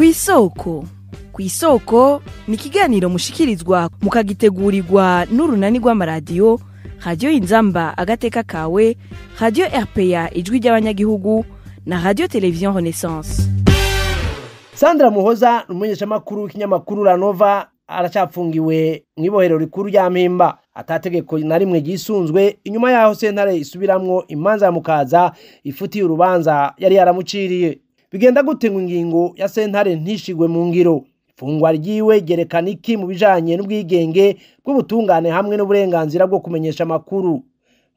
kw'isoko. Kw'isoko ni ikiganiro mushikirizwa mukagitegurirwa n'urunani rw'amaradiyo Radio Inzamba agateka kawe, Radio RPA ijwi ry'abanyagihugu na Radio Television Renaissance. Sandra Muhoza umumenyeshamakuru w'ikinyamakuru La Nova aracapfungiwe mw'ibohero rikuru rya Mpimba atategeko na rimwe gisunzwe inyuma yaho sentare isubiramwo imanza ya Mukaza ifutiye urubanza yari yaramuciriye. Bigenda gute ngo ingingo ya sentare ntishigwe mu ngiro? Ifungwa ryiwe ryerekana iki mu bijanye n'ubwigenge bw'ubutungane hamwe n'uburenganzira bwo kumenyesha amakuru?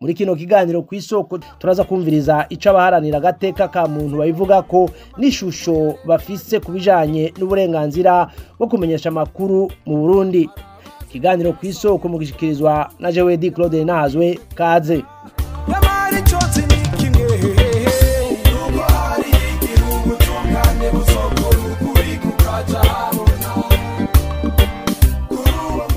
Muri kino kiganiro kw'isoko turaza kumviriza ico abaharanira agateka ka muntu babivuga ko n'ishusho bafise ku bijanye n'uburenganzira bwo kumenyesha amakuru mu Burundi. Kiganiro kw'isoko mu gishikirizwa na jewe Di Claude Nahazwe kaze.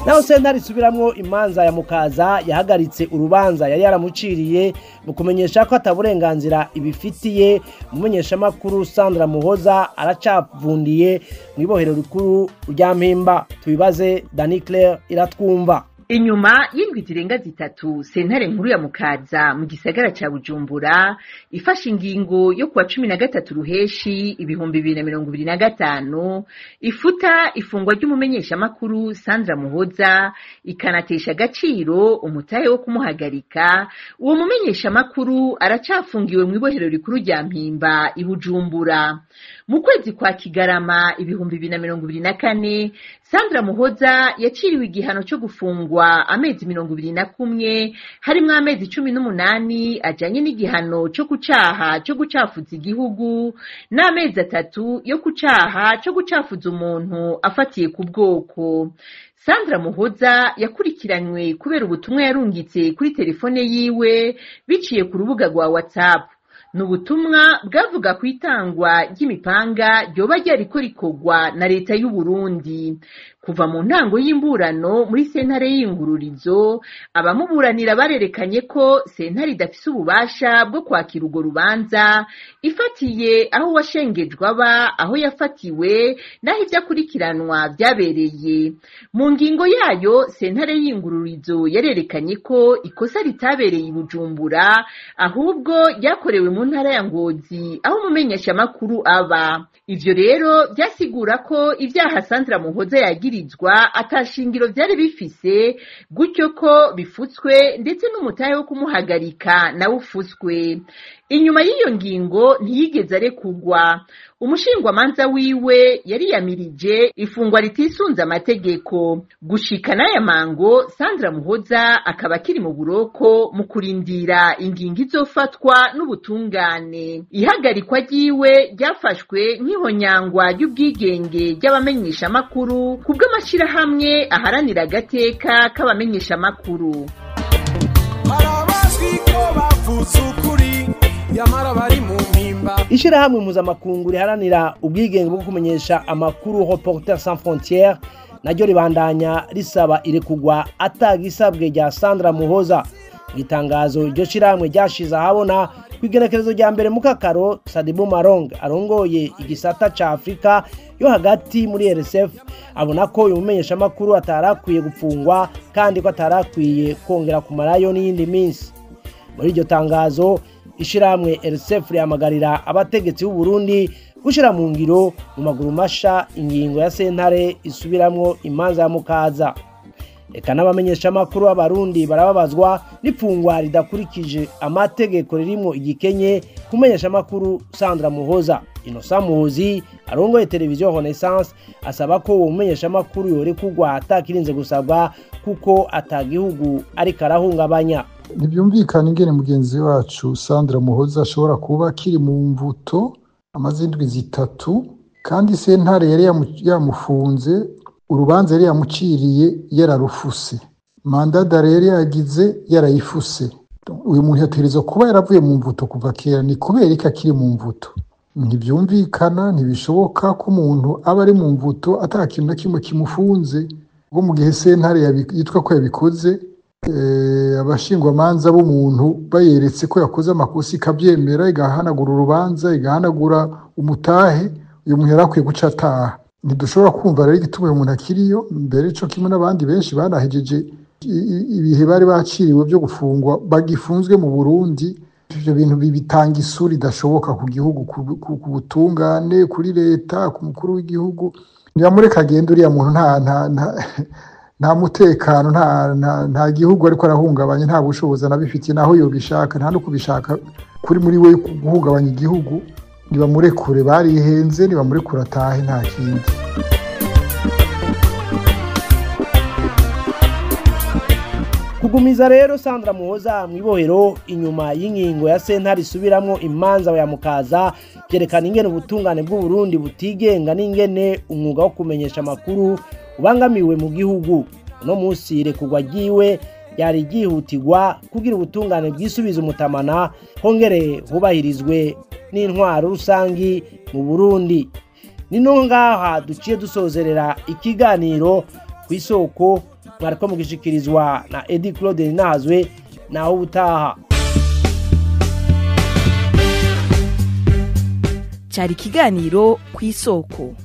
Naho sentare isubiramwo imanza ya Mukaza yahagaritse urubanza yari yaramuciriye mu kumenyesha ko ataburenganzira ibifitiye. Umumenyesha makuru Sandra Muhoza aracavundiye mw'ibohero rikuru rya Mpimba. Tubibaze Dani Claire Iratwumva. Inyuma y'indwi zirenga zitatu sentare nkuru ya Mukaza mu gisagara ca Bujumbura ifashe ingingo yo kuwa 13 ruheshi 2025 ifuta ifungwa ry'umumenyesha makuru Sandra Muhoza ikanatesha agaciro umutahe wo kumuhagarika. Uwo mumenyesha makuru aracafungiwe mw'ibohero rikuru rya Mpimba i Bujumbura. Mu kwezi kwa Kigarama 2024 Sandra Muhoza yaciriwe igihano cyo gufungwa amezi 21 harimwo amezi 18 ajanye n'igihano cyo kucaha cyo gucafuza igihugu n'amezi 3 yo kucaha cyo gucafuza umuntu afatiye ku bwoko. Sandra Muhoza yakurikiranywe kubera ubutumwa yarungitse kuri telefone yiwe biciye ku rubuga rwa WhatsApp. Nubutumwa bwavuga kwitangwa ry'imipanga ryoba ryariko rikorwa na leta y'u Burundi. Kuva mu ntango y'imburano muri sentare y'ingururizo abamuburanira barerekanye ko sentare idafise ububasha bwo kwakira urwo rubanza ifatiye aho washengejwe aba, aho yafatiwe naho ivyakurikiranwa vyabereye. Mu ngingo yayo sentare y'ingururizo yarerekanye ko ikosa ritabereye i Bujumbura ahubwo ryakorewe mu ntara ya Ngozi aho umumenyesha makuru aba. Ivyo rero byasigura ko ivyaha Sandra Muhoza yagirizwa atashingiro vyari bifise, gutyo ko bifutswe ndetse n'umutahe wo kumuhagarika na ufutswe. Inyuma y'iyo ngingo ntiyigeze arekugwa. Umushingwamanza wiwe yari yamirije ifungwa ritisunze amategeko. Gushika n'aya mango Sandra Muhoza akaba kiri mu buroko mu kurindira ingingo izofatwa n'ubutungane. Ihagarikwa ryiwe ryafashwe nk'ihonyangwa ry'ubwigenge ry'abamenyesha amakuru kubw'amashirahamwe aharanira agateka k'abamenyesha amakuru. Ishirahamwe mpuzamakungu riharanira ubwigenge bwo kumenyesha amakuru Reporters sans frontières naryo ribandanya risaba irekugwa atagisabwe rya Sandra Muhoza. Itangazo iryo shirahamwe ryashize ahabona kwigenekerezo rya mbere mu Kakaro, Sadibou Marong arongoye igisata ca Afrika yo hagati muri RSF abona ko uyu mumenyesha makuru atarakwiye gupfungwa kandi ko atarakwiye kongera kumarayo n'iyindi minsi. Muri iryo tangazo ishirahamwe RSF rihamagarira abategetsi b'u Burundi gushira mu ngiro mu maguru masha ingingo ya sentare isubiramwo imanza ya Mukaza. Eka n'abamenyesha makuru abarundi barababazwa n'ipfungwa ridakurikije amategeko ririmo igikenye kumenyesha makuru Sandra Muhoza. Innocent Muhozi arongoye Television Renaissance asaba ko uwo mumenyesha makuru yorekugwa atakirinze gusabwa kuko atagihugu ari karahungabanya. Ntibyumvikana ingene mugenzi wacu Sandra Muhoza ashobora kuba kiri mu mvuto amazindwi zitatu kandi sentare yari yamufunze, urubanza yari yamuciriye yararufuse, mandada yari yagize yarayifuse. Uyu muntu yategerezwa kuba yaravuye mu mvuto kuva kera. Ni kubera iki akiri mu mvuto? Ntibyumvikana, ntibishoboka ko umuntu aba ari mu mvuto atakintu na kimwe kimufunze. Ubwo mu gihe sentare yitwa ko yabikoze, abashingwamanza b'umuntu bayeretse ko yakoze amakosa ikabyemera, igahanagura urubanza, igahanagura umutahe, uyu muntu yarakwiye guca ataha. Ntidushobora kumva rero igituma umuntu akiriyo mbere cyo kimwe n'abandi benshi banahejeje ibihe bari baciriwe byo gufungwa bagifunzwe mu Burundi. Ivyo bintu bitanga isura idashoboka ku gihugu, ku butungane, kuri leta, ku mukuru w'igihugu. Niyamureka agenda uriya muntu nta mutekano, nta gihugu ariko arahungabanya, nta bushobozi anabifitiye, naho yobishaka, nta no kubishaka kuri muri we guhungabanya igihugu. Nibamurekure, barihenze, nibamurekure atahe, nta kindi. Kugumiza rero Sandra Muhoza mwibohero inyuma y'ingingo ya sentare isubiramwo imanza ya Mukaza byerekana ingene ubutungane bw'u Burundi butigenga n'ingene umwuga wo kumenyesha amakuru ubangamiwe mu gihugu. No munsi irekurwa ryiwe yari gihutirwa kugira ubutungane bwisubiza umutamana, hongere hubahirizwe n'intwaro rusangi mu Burundi. Nino ngaha duciye dusozerera ikiganiro kw'isoko mwariko mugishikirizwa na Edi Claude Ninahazwe, naho ubutaha. Cari ikiganiro kw'isoko.